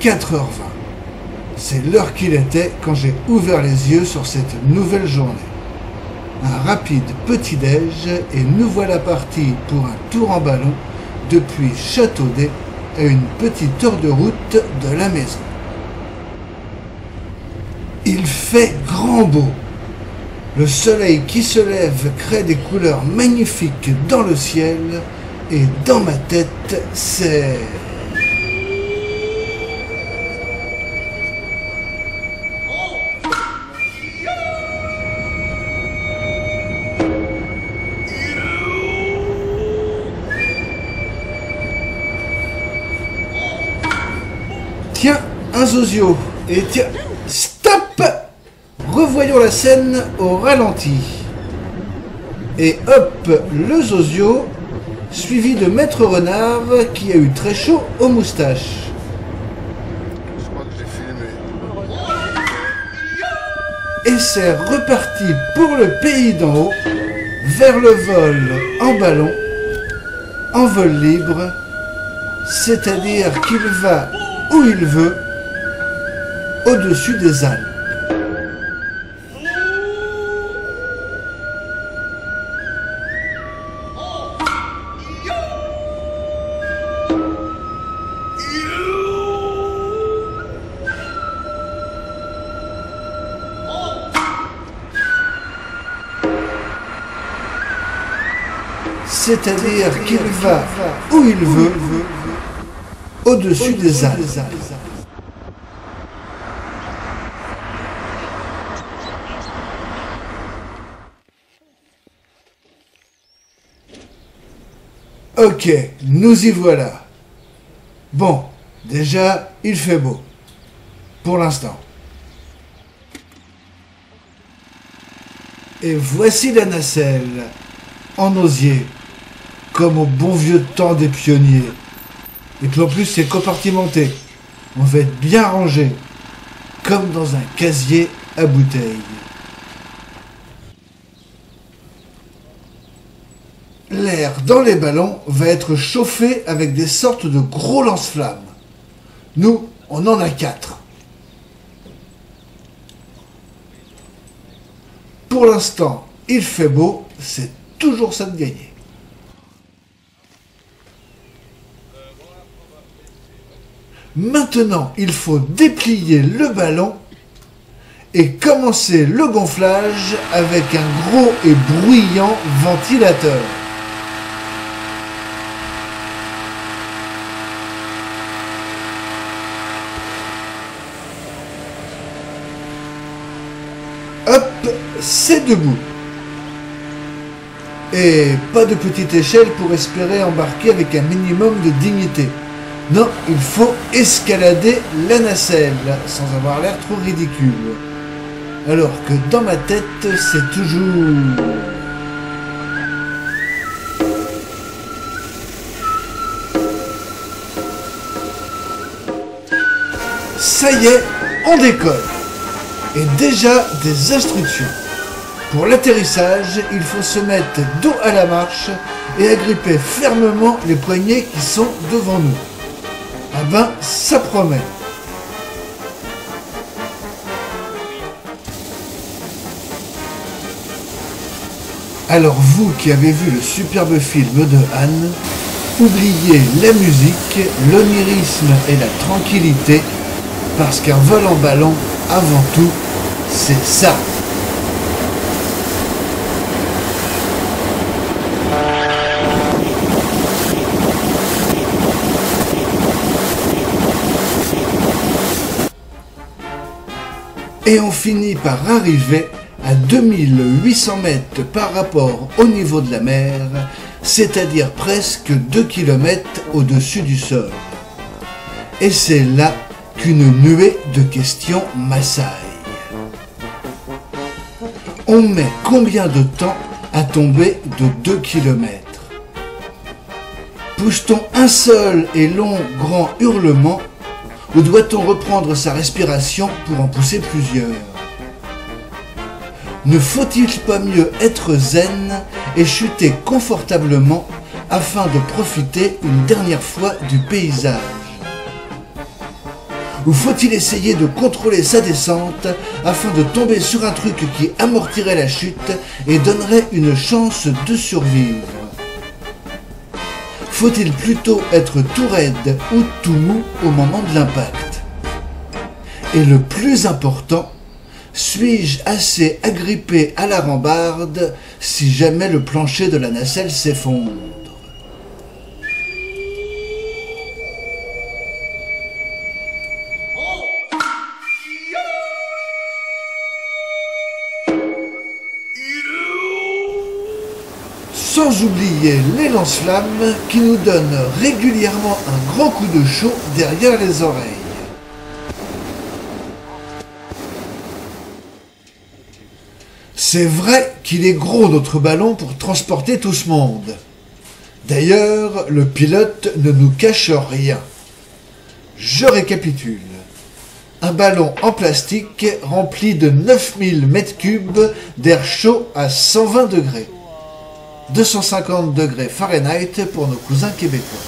4h20. C'est l'heure qu'il était quand j'ai ouvert les yeux sur cette nouvelle journée. Un rapide petit-déj et nous voilà partis pour un tour en ballon depuis Châteaudet à une petite heure de route de la maison. Il fait grand beau. Le soleil qui se lève crée des couleurs magnifiques dans le ciel et dans ma tête, c'est... Tiens, un zozio. Et tiens, stop! Revoyons la scène au ralenti. Et hop, le zozio, suivi de Maître Renard qui a eu très chaud aux moustaches. Je crois que j'ai filmé. Et c'est reparti pour le pays d'en haut, vers le vol en ballon, en vol libre, c'est-à-dire qu'il va où il veut, au-dessus des Alpes. C'est-à-dire qu'il va où il veut, au-dessus des Alpes. Ok, nous y voilà. Bon, déjà, il fait beau. Pour l'instant. Et voici la nacelle, en osier, comme au bon vieux temps des pionniers. Et puis en plus, c'est compartimenté. On va être bien rangé, comme dans un casier à bouteilles. L'air dans les ballons va être chauffé avec des sortes de gros lance-flammes. Nous, on en a 4. Pour l'instant, il fait beau, c'est toujours ça de gagner. Maintenant, il faut déplier le ballon et commencer le gonflage avec un gros et bruyant ventilateur. Hop, c'est debout. Et pas de petite échelle pour espérer embarquer avec un minimum de dignité. Non, il faut escalader la nacelle sans avoir l'air trop ridicule. Alors que dans ma tête, c'est toujours... Ça y est, on décolle. Et déjà des instructions. Pour l'atterrissage, il faut se mettre dos à la marche et agripper fermement les poignets qui sont devant nous. Ah ben, ça promet. Alors vous qui avez vu le superbe film de Anne, oubliez la musique, l'onirisme et la tranquillité, parce qu'un vol en ballon, avant tout, c'est ça. Et on finit par arriver à 2800 mètres par rapport au niveau de la mer, c'est-à-dire presque 2 km au-dessus du sol. Et c'est là qu'une nuée de questions m'assaille. On met combien de temps à tomber de 2 km? Pousse-t-on un seul et long grand hurlement ou doit-on reprendre sa respiration pour en pousser plusieurs? Ne faut-il pas mieux être zen et chuter confortablement afin de profiter une dernière fois du paysage? Ou faut-il essayer de contrôler sa descente afin de tomber sur un truc qui amortirait la chute et donnerait une chance de survivre? Faut-il plutôt être tout raide ou tout mou au moment de l'impact? Et le plus important, suis-je assez agrippé à la rambarde si jamais le plancher de la nacelle s'effondre? Sans oublier les lance-flammes qui nous donnent régulièrement un grand coup de chaud derrière les oreilles. C'est vrai qu'il est gros notre ballon pour transporter tout ce monde. D'ailleurs, le pilote ne nous cache rien. Je récapitule. Un ballon en plastique rempli de 9000 m3 d'air chaud à 120 degrés. 250 degrés Fahrenheit pour nos cousins québécois.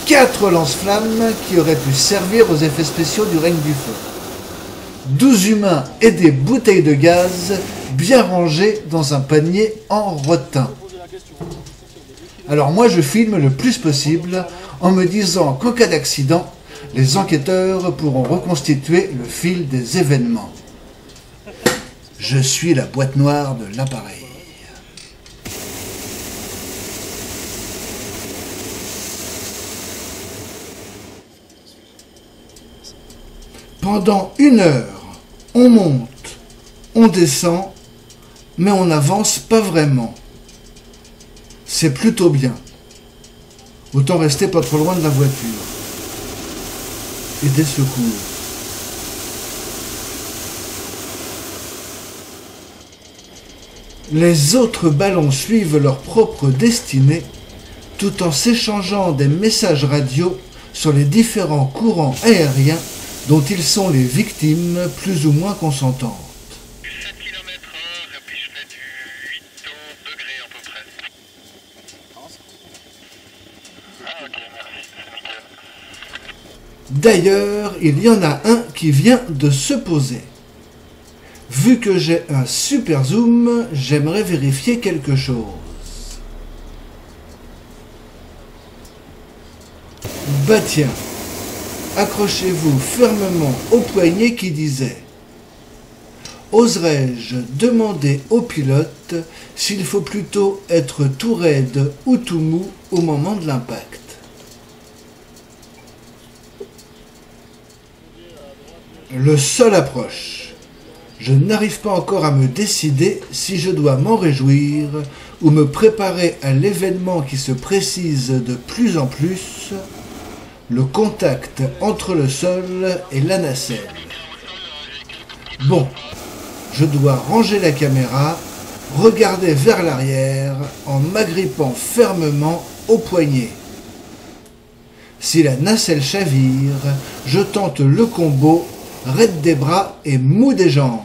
4 lance-flammes qui auraient pu servir aux effets spéciaux du règne du feu. 12 humains et des bouteilles de gaz bien rangées dans un panier en rotin. Alors moi je filme le plus possible en me disant qu'en cas d'accident, les enquêteurs pourront reconstituer le fil des événements. Je suis la boîte noire de l'appareil. Pendant 1 heure, on monte, on descend, mais on n'avance pas vraiment. C'est plutôt bien. Autant rester pas trop loin de la voiture. Et des secours. Les autres ballons suivent leur propre destinée, tout en s'échangeant des messages radio sur les différents courants aériens dont ils sont les victimes plus ou moins consentantes. 7 km/h et puis je fais du 8 degrés à peu près. Ah ok, merci, c'est nickel. D'ailleurs, il y en a un qui vient de se poser. Vu que j'ai un super zoom, j'aimerais vérifier quelque chose. Bah tiens. Accrochez-vous fermement au poignet qui disait « Oserais-je demander au pilote s'il faut plutôt être tout raide ou tout mou au moment de l'impact ?» Le sol approche. Je n'arrive pas encore à me décider si je dois m'en réjouir ou me préparer à l'événement qui se précise de plus en plus, le contact entre le sol et la nacelle. Bon, je dois ranger la caméra, regarder vers l'arrière en m'agrippant fermement au poignet. Si la nacelle chavire, je tente le combo raide des bras et mou des jambes.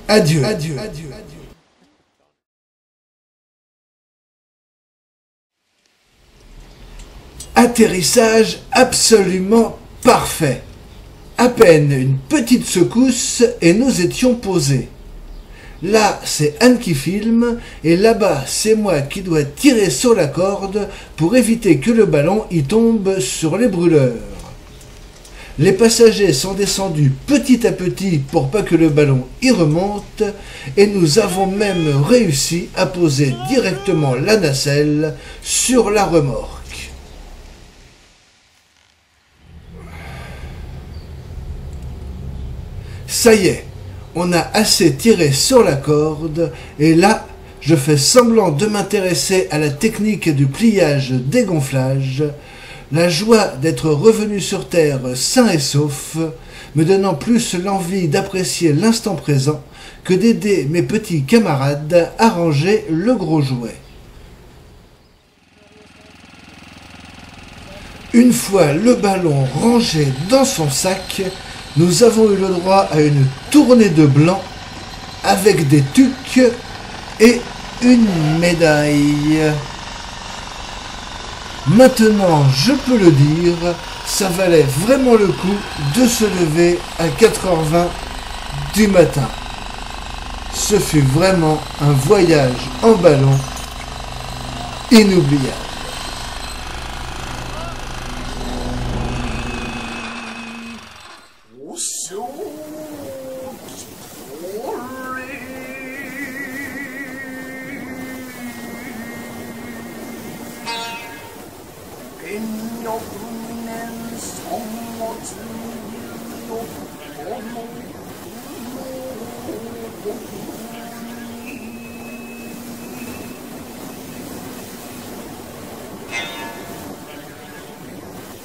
Adieu. Adieu. Adieu. Atterrissage absolument parfait. À peine une petite secousse et nous étions posés. Là, c'est Anne qui filme et là-bas, c'est moi qui dois tirer sur la corde pour éviter que le ballon y tombe sur les brûleurs. Les passagers sont descendus petit à petit pour pas que le ballon y remonte et nous avons même réussi à poser directement la nacelle sur la remorque. Ça y est, on a assez tiré sur la corde et là, je fais semblant de m'intéresser à la technique du pliage-dégonflage, la joie d'être revenu sur Terre sain et sauf, me donnant plus l'envie d'apprécier l'instant présent que d'aider mes petits camarades à ranger le gros jouet. Une fois le ballon rangé dans son sac, nous avons eu le droit à une tournée de blanc avec des tucs et une médaille. Maintenant, je peux le dire, ça valait vraiment le coup de se lever à 4h20 du matin. Ce fut vraiment un voyage en ballon inoubliable.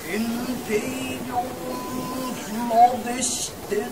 Imperium modestet